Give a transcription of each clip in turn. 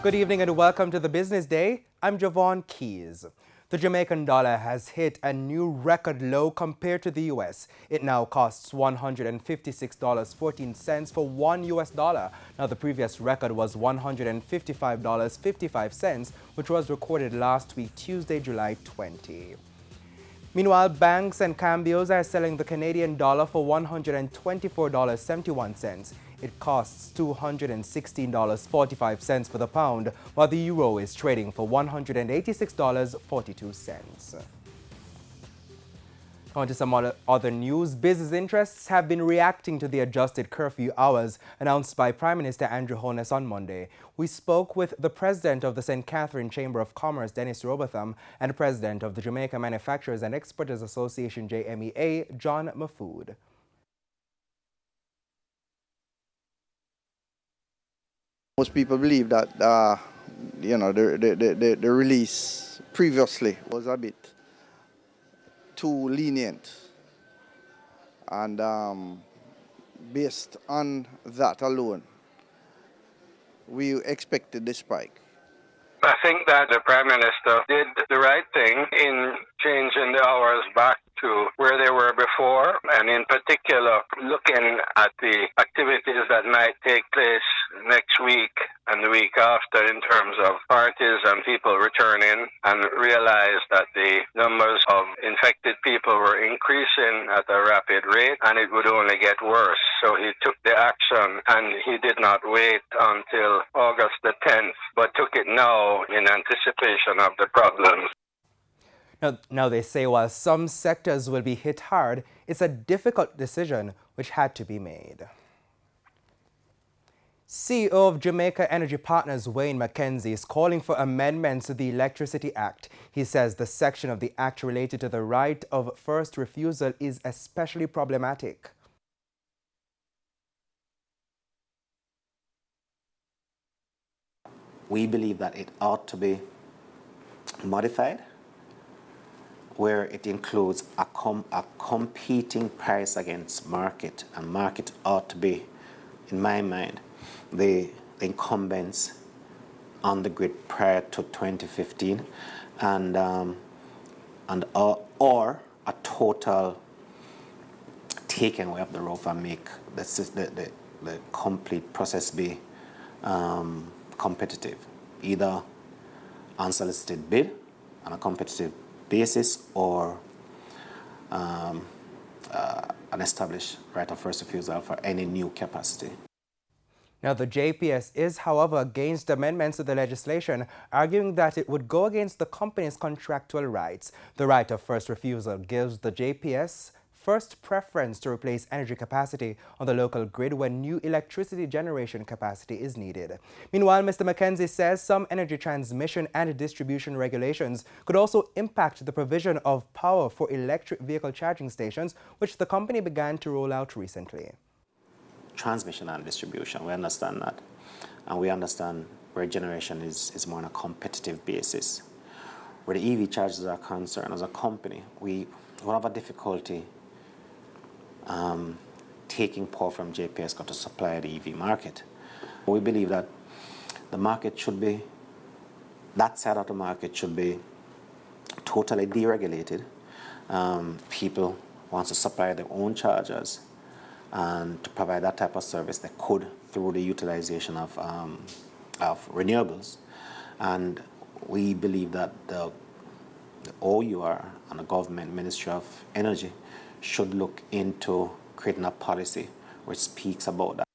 Good evening and welcome to the Business Day. I'm Javon Keys. The Jamaican dollar has hit a new record low compared to the U.S. It now costs $156.14 for $1. Now, the previous record was $155.55, which was recorded last week, Tuesday, July 20. Meanwhile, banks and cambios are selling the Canadian dollar for $124.71. It costs $216.45 for the pound, while the euro is trading for $186.42. On to some other news. Business interests have been reacting to the adjusted curfew hours announced by Prime Minister Andrew Holness on Monday. We spoke with the president of the St. Catherine Chamber of Commerce, Dennis Robotham, and the president of the Jamaica Manufacturers and Exporters Association, JMEA, John Mafood. Most people believe that, the release previously was a bit too lenient, and based on that alone, we expected the spike. I think that the Prime Minister did the right thing in changing the hours back to where they were before, and in particular looking at the activities that might take place next week and the week after in terms of parties and people returning, and realize that the numbers of infected people were increasing at a rapid rate and it would only get worse. So he took the action, and he did not wait until August the 10th, but took it now in anticipation of the problems. Now they say while some sectors will be hit hard, it's a difficult decision which had to be made. CEO of Jamaica Energy Partners Wayne McKenzie is calling for amendments to the Electricity Act. He says the section of the act related to the right of first refusal is especially problematic. We believe that it ought to be modified, where it includes a competing price against market, and market ought to be, in my mind, the incumbents on the grid prior to 2015, or a total taking away of the rope and make the complete process be competitive, either unsolicited bid on a competitive basis or an established right of first refusal for any new capacity. Now, the JPS is, however, against amendments to the legislation, arguing that it would go against the company's contractual rights. The right of first refusal gives the JPS first preference to replace energy capacity on the local grid when new electricity generation capacity is needed. Meanwhile, Mr. McKenzie says some energy transmission and distribution regulations could also impact the provision of power for electric vehicle charging stations, which the company began to roll out recently. Transmission and distribution, we understand that. And we understand where generation is more on a competitive basis. Where the EV chargers are concerned, as a company, we will have a difficulty taking power from JPS to supply the EV market. We believe that the market should be, that side of the market should be totally deregulated. People want to supply their own chargers, and to provide that type of service they could through the utilization of renewables. And we believe that the OUR and the government Ministry of Energy should look into creating a policy which speaks about that.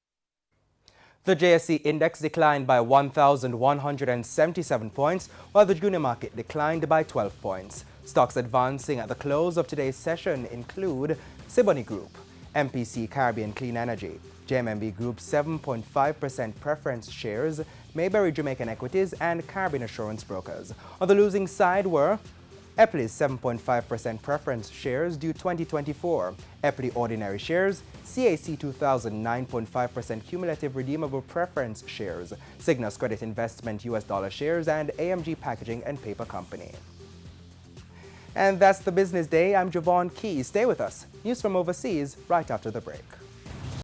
The JSE index declined by 1,177 points, while the junior market declined by 12 points. Stocks advancing at the close of today's session include Siboney Group, MPC Caribbean Clean Energy, JMMB Group 7.5% preference shares, Mayberry Jamaican Equities, and Caribbean Assurance Brokers. On the losing side were Epley's 7.5% preference shares due 2024, Epley Ordinary Shares, CAC 2000 9.5% cumulative redeemable preference shares, Cygnus Credit Investment US dollar shares, and AMG Packaging and Paper Company. And that's the Business Day. I'm Javon Keys. Stay with us. News from overseas right after the break.